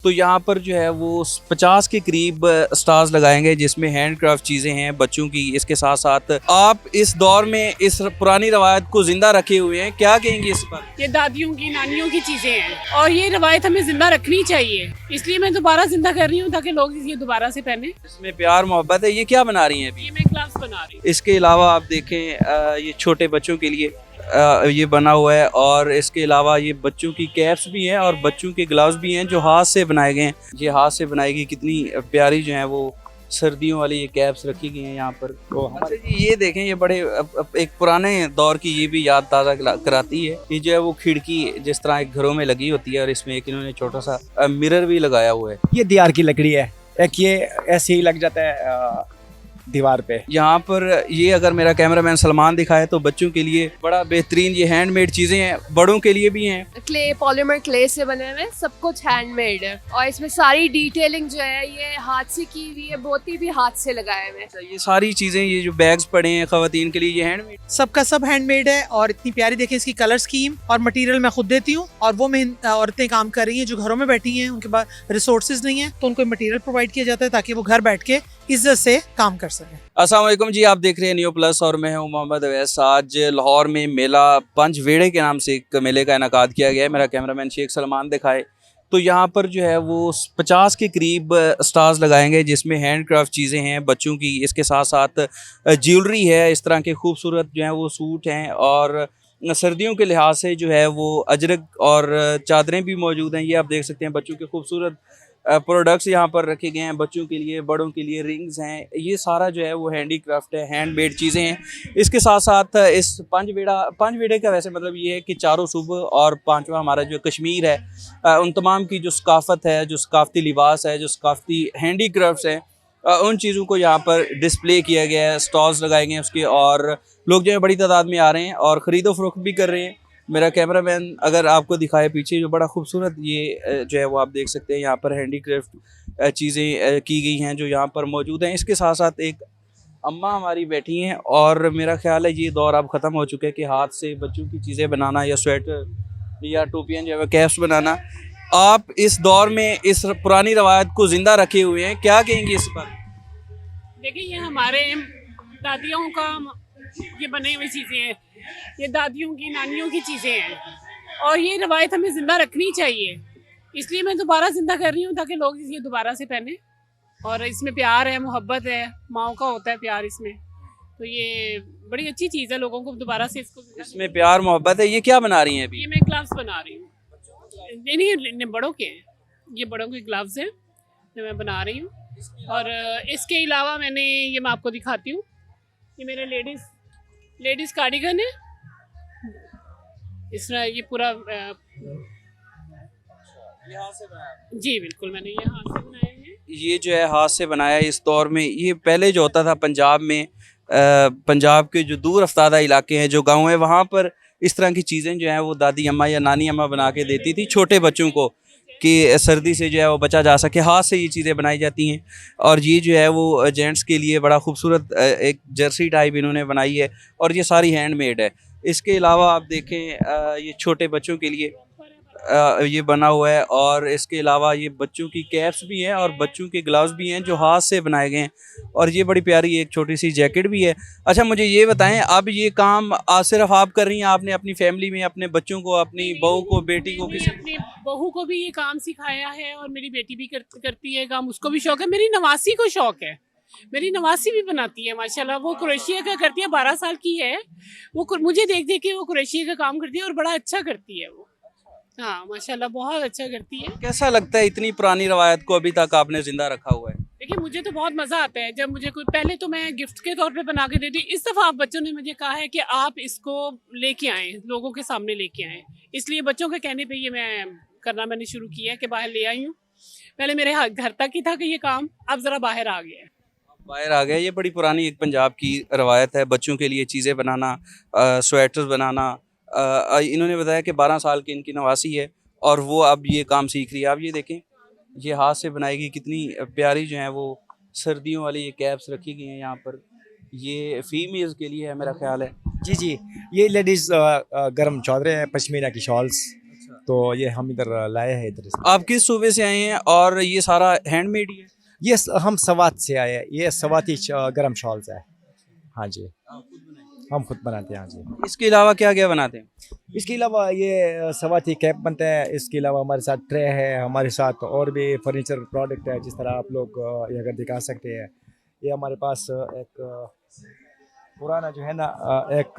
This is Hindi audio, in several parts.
तो यहाँ पर जो है वो 50 के करीब स्टॉल्स लगाएंगे जिसमें हैंडक्राफ्ट चीज़ें हैं बच्चों की। इसके साथ साथ आप इस दौर में इस पुरानी रवायत को जिंदा रखे हुए हैं, क्या कहेंगे इस पर? ये दादियों की नानियों की चीजें हैं और ये रवायत हमें जिंदा रखनी चाहिए, इसलिए मैं दोबारा जिंदा कर रही हूँ ताकि लोग ये दोबारा से पहने। इसमें प्यार मोहब्बत है। ये क्या बना रही हैं अभी? ये मैं ग्लव्स बना रही हूँ। इसके अलावा आप देखें ये छोटे बच्चों के लिए ये बना हुआ है और इसके अलावा ये बच्चों की कैप्स भी हैं और बच्चों के ग्लव्स भी हैं जो हाथ से बनाए गए हैं। ये हाथ से बनाई गई कितनी प्यारी जो है वो सर्दियों वाली ये कैप्स रखी गई हैं यहाँ पर। अच्छा जी, ये देखें, ये बड़े एक पुराने दौर की ये भी याद ताज़ा कराती है। ये जो है वो खिड़की जिस तरह एक घरों में लगी होती है और इसमें एक इन्होंने छोटा सा मिरर भी लगाया हुआ है। ये दीवार की लकड़ी है, एक ये ऐसे ही लग जाता है दीवार पे। यहाँ पर ये अगर मेरा कैमरामैन सलमान दिखाए तो बच्चों के लिए बड़ा बेहतरीन ये हैंडमेड चीज़ें हैं, बड़ों के लिए भी हैं। क्ले, पॉलीमर क्ले से बने हुए सब कुछ हैंडमेड है और इसमें सारी डिटेलिंग जो है ये हाथ से की हुई है, मोती भी हाथ से लगाए हुए हैं। ये सारी चीज़ें, ये जो बैग्स पड़े हैं खवातीन के लिए, ये हैंडमेड सबका सब हैंडमेड है और इतनी प्यारी देखिए इसकी कलर स्कीम और मटेरियल मैं खुद देती हूँ और वो औरतें काम कर रही हैं जो घरों में बैठी हैं, उनके पास रिसोर्सेज नहीं है तो उनको मटेरियल प्रोवाइड किया जाता है ताकि वो घर बैठ के इज्जत से काम कर सकें। अस्सलाम वालेकुम जी, आप देख रहे हैं न्यू प्लस और मैं हूं मोहम्मद अवैस। आज लाहौर में मेला पंचवेड़े के नाम से एक मेले का इनेकाद किया गया है। मेरा कैमरामैन शेख सलमान दिखाए तो यहाँ पर जो है वो 50 के करीब स्टॉल्स लगाएंगे जिसमें हैंडक्राफ्ट चीज़ें हैं बच्चों की। इसके साथ साथ ज्वेलरी है, इस तरह के खूबसूरत जो है वो सूट हैं और सर्दियों के लिहाज से जो है वो अजरक और चादरें भी मौजूद हैं। ये आप देख सकते हैं बच्चों के खूबसूरत प्रोडक्ट्स यहाँ पर रखे गए हैं बच्चों के लिए, बड़ों के लिए रिंग्स हैं। ये सारा जो है वो हैंडीक्राफ्ट है, हैंडमेड चीज़ें हैं। इसके साथ साथ इस पंचवेड़े का वैसे मतलब ये है कि चारों सूबे और पांचवा हमारा जो कश्मीर है, उन तमाम की जो सकाफ़त है, जो सकाफ़ती लिबास है, जो सकाफ़ती हैंडीक्राफ्ट्स हैं, उन चीज़ों को यहाँ पर डिस्प्ले किया गया है, स्टॉल्स लगाए गए हैं उसके, और लोग जो है बड़ी तादाद में आ रहे हैं और ख़रीदो फरोख्त भी कर रहे हैं। मेरा कैमरामैन अगर आपको दिखाए पीछे जो बड़ा खूबसूरत ये जो है वो आप देख सकते हैं यहाँ पर हैंडीक्राफ्ट चीज़ें की गई हैं जो यहाँ पर मौजूद हैं। इसके साथ साथ एक अम्मा हमारी बैठी हैं और मेरा ख्याल है ये दौर अब ख़त्म हो चुका है कि हाथ से बच्चों की चीज़ें बनाना या स्वेटर या टोपियाँ जो है कैप्स बनाना। आप इस दौर में इस पुरानी रवायत को ज़िंदा रखे हुए हैं, क्या कहेंगे इस पर? देखिए ये हमारे दादियों का ये बने हुई चीजें हैं, ये दादियों की नानियों की चीजें हैं और ये रवायत हमें जिंदा रखनी चाहिए, इसलिए मैं दोबारा जिंदा कर रही हूँ ताकि लोग ये दोबारा से पहने। और इसमें प्यार है, मोहब्बत है, माओ का होता है प्यार इसमें, तो ये बड़ी अच्छी चीज़ है। लोगों को दोबारा से इसमें प्यार मोहब्बत है। ये क्या बना रही हैं अभी? ये मैं ग्लव्स बना रही हूँ। नहीं, बड़ों के हैं, ये बड़ों के ग्लव्स हैं जो मैं बना रही हूँ। और इसके अलावा मैंने ये मैं आपको दिखाती हूँ, ये मेरे लेडीज़ कार्डिगन है। इस तरह ये पूरा जी बिल्कुल मैंने ये हाथ से बनाए हैं। ये जो है हाथ से बनाया है। इस दौर में ये पहले जो होता था पंजाब में, पंजाब के जो दूर अफ्तादा इलाके हैं, जो गांव है, वहाँ पर इस तरह की चीज़ें जो हैं वो दादी अम्मा या नानी अम्मा बना के देती थी छोटे बच्चों को कि सर्दी से जो है वो बचा जा सके। हाथ से ये चीज़ें बनाई जाती हैं और ये जो है वो जेंट्स के लिए बड़ा खूबसूरत एक जर्सी टाइप इन्होंने बनाई है और ये सारी हैंडमेड है। इसके अलावा आप देखें ये छोटे बच्चों के लिए ये बना हुआ है और इसके अलावा ये बच्चों की कैप्स भी हैं और बच्चों के ग्लव्स भी हैं जो हाथ से बनाए गए हैं और ये बड़ी प्यारी एक छोटी सी जैकेट भी है। अच्छा मुझे ये बताएं, अब ये काम सिर्फ आप कर रही हैं, आपने अपनी फैमिली में अपने बच्चों को, अपनी बहू को, बेटी को, किसी अपनी बहू को भी ये काम सिखाया है और मेरी बेटी भी करती है काम, उसको भी शौक है। मेरी नवासी को शौक है, मेरी नवासी भी बनाती है माशाल्लाह। वो क्रोशिया का करती है, 12 साल की है वो। मुझे देख देख के वो क्रोशिया का काम करती है और बड़ा अच्छा करती है वो। हाँ माशाल्लाह बहुत अच्छा करती है। कैसा लगता है इतनी पुरानी रवायत को अभी तक आपने जिंदा रखा हुआ है? देखिए मुझे तो बहुत मज़ा आता है जब मुझे कोई, पहले तो मैं गिफ्ट के तौर पे बना के देती। इस दफ़ा आप बच्चों ने मुझे कहा है कि आप इसको लेके आएँ, लोगों के सामने लेके आएँ, इसलिए बच्चों के कहने पे ये मैंने शुरू किया है कि बाहर ले आई हूँ। पहले मेरे घर तक ही था कि ये काम, अब ज़रा बाहर आ गया है। बाहर आ गया। ये बड़ी पुरानी एक पंजाब की रवायत है, बच्चों के लिए चीज़ें बनाना, स्वेटर्स बनाना। इन्होंने बताया कि 12 साल की इनकी नवासी है और वो अब ये काम सीख रही है। आप ये देखें, ये हाथ से बनाई गई कितनी प्यारी जो है वो सर्दियों वाली ये कैप्स रखी गई हैं यहाँ पर। ये फीमेल्स के लिए है मेरा ख्याल है। जी, ये लेडीज़ गर्म चादरें हैं, पश्मीना की शॉल्स, तो ये हम इधर लाए हैं इधर से। आप किस सूबे से आए हैं और ये सारा हैंडमेड ही है? ये हम सवात से आए हैं, ये सवाती गरम शॉल्स है। हाँ जी, हम खुद बनाते हैं। हाँ जी, इसके अलावा क्या क्या बनाते हैं? इसके अलावा ये सवाती कैप बनते हैं। इसके अलावा हमारे साथ ट्रे है, हमारे साथ और भी फर्नीचर प्रोडक्ट है, जिस तरह आप लोग ये अगर दिखा सकते हैं। ये हमारे पास एक पुराना जो है ना, एक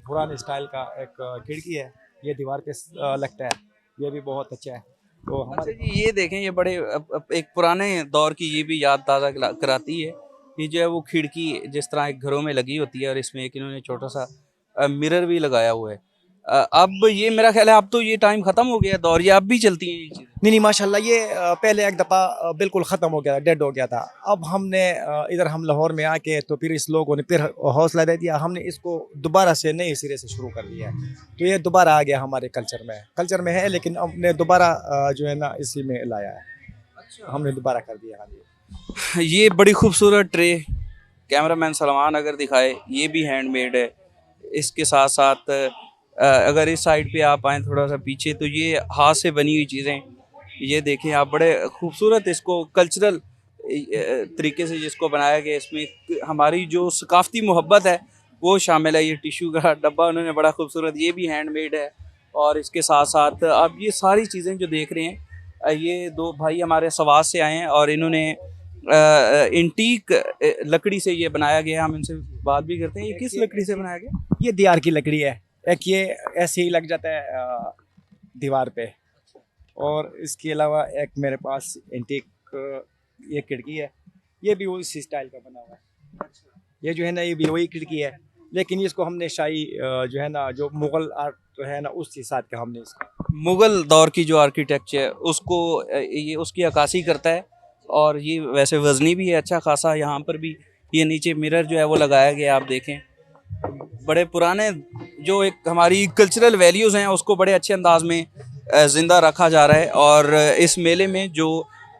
पुराने स्टाइल का एक खिड़की है, ये दीवार पे लगता है, ये भी बहुत अच्छा है। तो अच्छा हमारे जी, ये देखें, ये बड़े एक पुराने दौर की ये भी याद ताज़ा कराती है। ये जो है वो खिड़की जिस तरह एक घरों में लगी होती है और इसमें एक इन्होंने छोटा सा मिरर भी लगाया हुआ है। अब ये मेरा ख्याल है अब तो ये टाइम ख़त्म हो गया है दौर, ये अब भी चलती हैं ये चीज़ें? नहीं माशाल्लाह, ये पहले एक दफ़ा बिल्कुल ख़त्म हो गया था, डेड हो गया था। अब हमने इधर हम लाहौर में आके तो फिर इस लोगों ने फिर हौसला दे दिया, हमने इसको दोबारा से नए सिरे से शुरू कर दिया है। तो ये दोबारा आ गया हमारे कल्चर में है, लेकिन हमने दोबारा जो है ना इसी में लाया है। अच्छा, हमने दोबारा कर दिया। हाँ जी, ये बड़ी खूबसूरत ट्रे कैमरामैन सलमान अगर दिखाए, ये भी हैंडमेड है। इसके साथ साथ अगर इस साइड पे आप आएँ थोड़ा सा पीछे, तो ये हाथ से बनी हुई चीज़ें, ये देखें आप, बड़े खूबसूरत इसको कल्चरल तरीके से जिसको बनाया गया। इसमें हमारी जो सकाफ़ती मोहब्बत है वो शामिल है। ये टिश्यू का डब्बा उन्होंने बड़ा खूबसूरत, ये भी हैंडमेड है। और इसके साथ साथ अब ये सारी चीज़ें जो देख रहे हैं, ये दो भाई हमारे सवात से आए हैं और इन्होंने इंटीक लकड़ी से ये बनाया गया। हम इनसे बात भी करते हैं, ये किस लकड़ी से बनाया गया? ये दियार की लकड़ी है। एक ये ऐसे ही लग जाता है दीवार पे। और इसके अलावा एक मेरे पास एंटीक ये खिड़की है, ये भी उसी स्टाइल का बना हुआ है। ये जो है ना, ये भी वही खिड़की है, लेकिन इसको हमने शाही जो है ना, जो मुग़ल आर्ट है ना, उस हिसाब का हमने इसको, मुग़ल दौर की जो आर्किटेक्चर है उसको ये उसकी अक्कासी करता है। और ये वैसे वज़नी भी है अच्छा खासा। यहाँ पर भी ये नीचे मिरर जो है वो लगाया गया, आप देखें। बड़े पुराने जो एक हमारी कल्चरल वैल्यूज़ हैं उसको बड़े अच्छे अंदाज में ज़िंदा रखा जा रहा है। और इस मेले में जो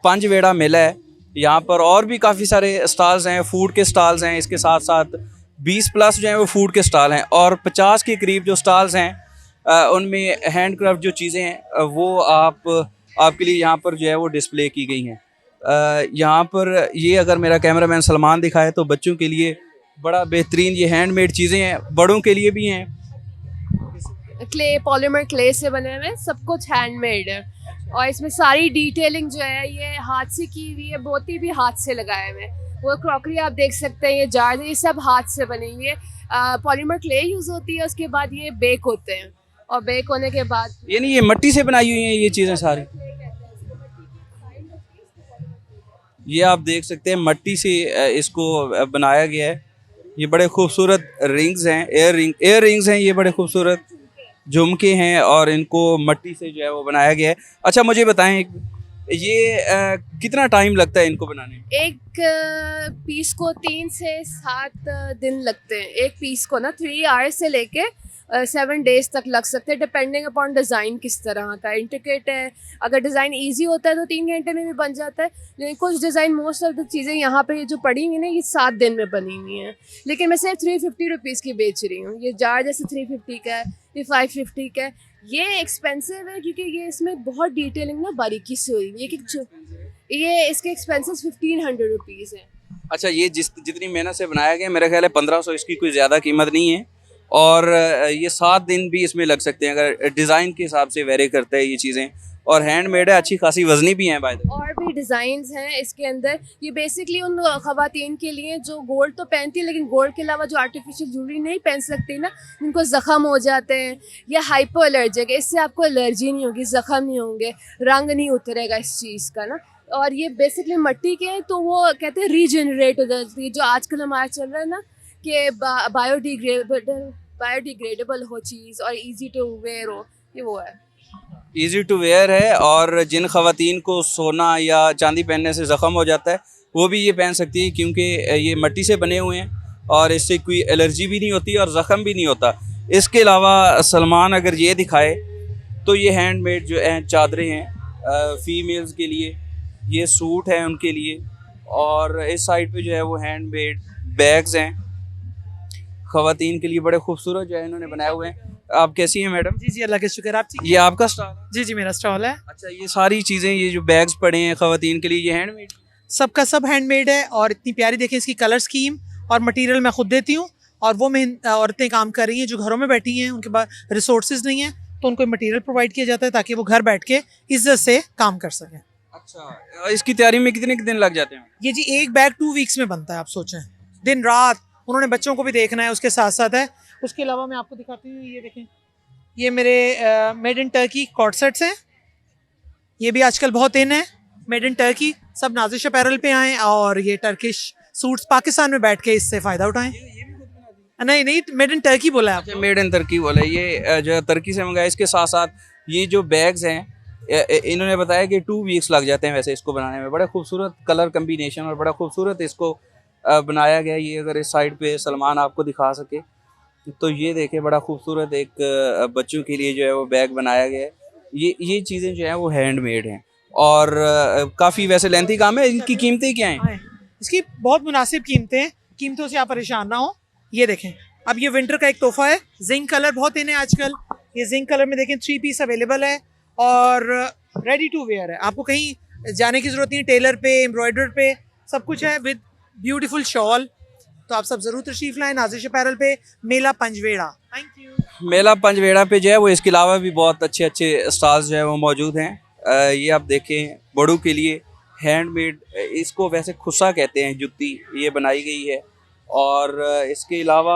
पंजवेड़ा मेला है, यहाँ पर और भी काफ़ी सारे स्टॉल्स हैं, फूड के स्टॉल्स हैं। इसके साथ साथ 20 प्लस जो हैं वो फूड के स्टॉल हैं और 50 के करीब जो स्टॉल्स हैं उनमें हैंडक्राफ्ट जो चीज़ें हैं वो आपके लिए यहाँ पर जो है वो डिस्प्ले की गई हैं। यहाँ पर ये अगर मेरा कैमरामैन सलमान दिखाए तो बच्चों के लिए बड़ा बेहतरीन ये हैंडमेड चीज़ें हैं, बड़ों के लिए भी हैं। क्ले, पॉलीमर क्ले से बने हुए, सब कुछ हैंडमेड है। और इसमें सारी डिटेलिंग जो है ये हाथ से की हुई है, मोती भी हाथ से लगाए हुए हैं। वो क्रॉकरी आप देख सकते हैं, ये जार, ये सब हाथ से बने हुए। पॉलीमर क्ले यूज़ होती है, उसके बाद ये बेक होते हैं और बेक होने के बाद यानी ये मिट्टी से बनाई हुई हैं ये चीज़ें सारी। ये आप देख सकते हैं मट्टी से इसको बनाया गया है। ये बड़े खूबसूरत रिंग्स हैं, एयर रिंग्स हैं, ये बड़े खूबसूरत झुमके हैं और इनको मट्टी से जो है वो बनाया गया है। अच्छा मुझे बताएं, ये कितना टाइम लगता है इनको बनाने में? एक पीस को 3 से 7 दिन लगते हैं। एक पीस को ना 3 आवर्स से लेके 7 डेज तक लग सकते हैं, डिपेंडिंग अपॉन डिज़ाइन किस तरह का इंट्रिकेट है। अगर डिज़ाइन इजी होता है तो 3 घंटे में भी बन जाता है, लेकिन कुछ डिज़ाइन, मोस्ट ऑफ द चीज़ें यहाँ पे जो पड़ी हुई हैं ये 7 दिन में बनी हुई हैं। लेकिन मैं सिर्फ 350 रुपीज़ की बेच रही हूँ। ये जार जैसे 350 का है, ये 550 का है। ये एक्सपेंसिव है क्योंकि ये इसमें बहुत डिटेलिंग ना बारीकी से हुई है। ये इसके एक्सपेंसेस 1500 रुपीज़ हैं। अच्छा, ये जितनी मेहनत से बनाया गया मेरा ख्याल है 1500 इसकी कोई ज़्यादा कीमत नहीं है। और ये 7 दिन भी इसमें लग सकते हैं अगर डिज़ाइन के हिसाब से वेरी करते हैं ये चीज़ें। और हैंडमेड है, अच्छी खासी वजनी भी हैं बाय द वे। और भी डिज़ाइंस हैं इसके अंदर। ये बेसिकली उन ख़वातीन के लिए जो गोल्ड तो पहनती है लेकिन गोल्ड के अलावा जो आर्टिफिशियल ज्वेलरी नहीं पहन सकती ना, जिनको ज़ख़म हो जाते हैं या हाइपो एलर्जिक, इससे आपको एलर्जी नहीं होगी, ज़ख़म नहीं होंगे, रंग नहीं उतरेगा इस चीज़ का ना। और ये बेसिकली मिट्टी के हैं तो वो कहते हैं रीजनरेट हो जाती है। जो आजकल हमारा चल रहा है ना कि बायोडिग्रेडेबल हो चीज़ और इजी टू वेयर हो, ये वो है। ईज़ी टू वेयर है। और जिन ख़वातीन को सोना या चांदी पहनने से ज़ख़म हो जाता है वो भी ये पहन सकती है, क्योंकि ये मिट्टी से बने हुए हैं और इससे कोई एलर्जी भी नहीं होती और ज़ख़म भी नहीं होता। इसके अलावा सलमान अगर ये दिखाए तो ये हैंडमेड जो है चादरें हैं फ़ीमेल्स के लिए, ये सूट हैं उनके लिए। और इस साइड पे जो है वो हैंडमेड बैग्स हैं ख़वातीन के लिए, बड़े खूबसूरत जो है इन्होंने बनाए हुए हैं। आप कैसी हैं मैडम? जी जी, अल्लाह का शुक्र। आप ठीक ये आपका स्टॉल है? जी जी, मेरा स्टॉल है। अच्छा, ये सारी चीज़ें, ये जो बैग्स पड़े हैं ख़वातीन के लिए, ये हैंडमेड? सबका सब हैंडमेड है और इतनी प्यारी देखें इसकी कलर स्कीम और मटेरियल मैं खुद देती हूँ। और वो औरतें काम कर रही हैं जो घरों में बैठी हैं, उनके पास रिसोर्सेज नहीं है, तो उनको मटेरियल प्रोवाइड किया जाता है ताकि वो घर बैठ के इज्जत से काम कर सकें। अच्छा, इसकी तैयारी में कितने दिन लग जाते हैं? ये जी एक बैग 2 वीक्स में बनता है, आप सोचें, दिन रात उन्होंने बच्चों को भी देखना है, उसके साथ साथ है। उसके अलावा मैं आपको दिखाती हूँ, ये देखें, ये मेरे made in Turkey cord sets हैं। ये भी आजकल बहुत इन है, मेड इन टर्की। सब नाजिश अपैरल पे आएँ और ये टर्किश सूट्स पाकिस्तान में बैठ के इससे फ़ायदा उठाएं। नहीं नहीं, मेड इन टर्की बोला है अच्छा, आपको। मेड इन तुर्की बोला, ये जो है तुर्की से मंगाया। इसके साथ साथ ये जो बैग्स हैं, इन्होंने बताया कि 2 वीक्स लग जाते हैं वैसे इसको बनाने में। बड़ा खूबसूरत कलर कम्बिनेशन और बड़ा खूबसूरत इसको बनाया गया। ये अगर इस साइड पे सलमान आपको दिखा सके तो ये देखें, बड़ा खूबसूरत एक बच्चों के लिए जो है वो बैग बनाया गया है। ये चीज़ें जो हैं वो हैंडमेड हैं और काफ़ी वैसे लेंथी काम है। इनकी कीमतें क्या हैं? इसकी बहुत मुनासिब कीमतें हैं, कीमतों से आप परेशान ना हो। ये देखें, अब ये विंटर का एक तोहफा है। जिंक कलर बहुत इन है आजकल। ये जिंक कलर में देखें 3 पीस अवेलेबल है और रेडी टू वेयर है। आपको कहीं जाने की ज़रूरत नहीं, टेलर पे, एम्ब्रॉयडर पे सब कुछ है विद ब्यूटीफुल शॉल। तो आप सब ज़रूर तशरीफ़ लाएँ नाजिश अपैरल पे, मेला पंजवेड़ा। Thank you. मेला पंजवेड़ा पे जो है वो, इसके अलावा भी बहुत अच्छे अच्छे स्टॉल्स जो है वो मौजूद हैं। ये आप देखें, बड़ों के लिए हैंडमेड, इसको वैसे खुस्सा कहते हैं, जुत्ती ये बनाई गई है। और इसके अलावा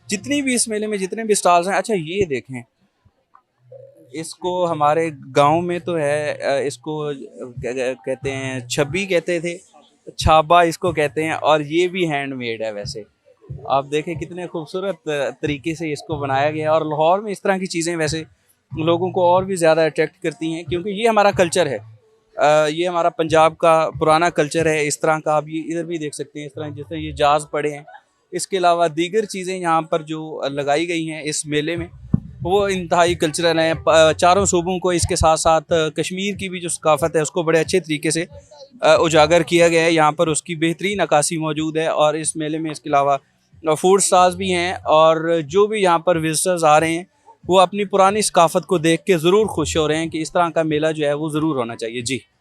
जितनी भी इस मेले में जितने भी स्टॉल्स हैं। अच्छा, ये देखें, इसको हमारे गांव में तो है, इसको कहते हैं छब्बी कहते थे, छाबा इसको कहते हैं। और ये भी हैंडमेड है। वैसे आप देखें कितने खूबसूरत तरीके से इसको बनाया गया है। और लाहौर में इस तरह की चीज़ें वैसे लोगों को और भी ज़्यादा अट्रैक्ट करती हैं, क्योंकि ये हमारा कल्चर है। ये हमारा पंजाब का पुराना कल्चर है। इस तरह का आप ये इधर भी देख सकते हैं, इस तरह जैसे ये जाज पड़े हैं। इसके अलावा दीगर चीज़ें यहाँ पर जो लगाई गई हैं इस मेले में, वो इंतहाई कल्चरल हैं। चारों सूबों को, इसके साथ साथ कश्मीर की भी जो सकाफ़त है उसको बड़े अच्छे तरीके से उजागर किया गया है। यहाँ पर उसकी बेहतरीन अक्कासी मौजूद है। और इस मेले में इसके अलावा फूड स्टॉल्स भी हैं। और जो भी यहाँ पर विजिटर्स आ रहे हैं वो अपनी पुरानी सकाफ़त को देख के ज़रूर खुश हो रहे हैं कि इस तरह का मेला जो है वो ज़रूर होना चाहिए। जी।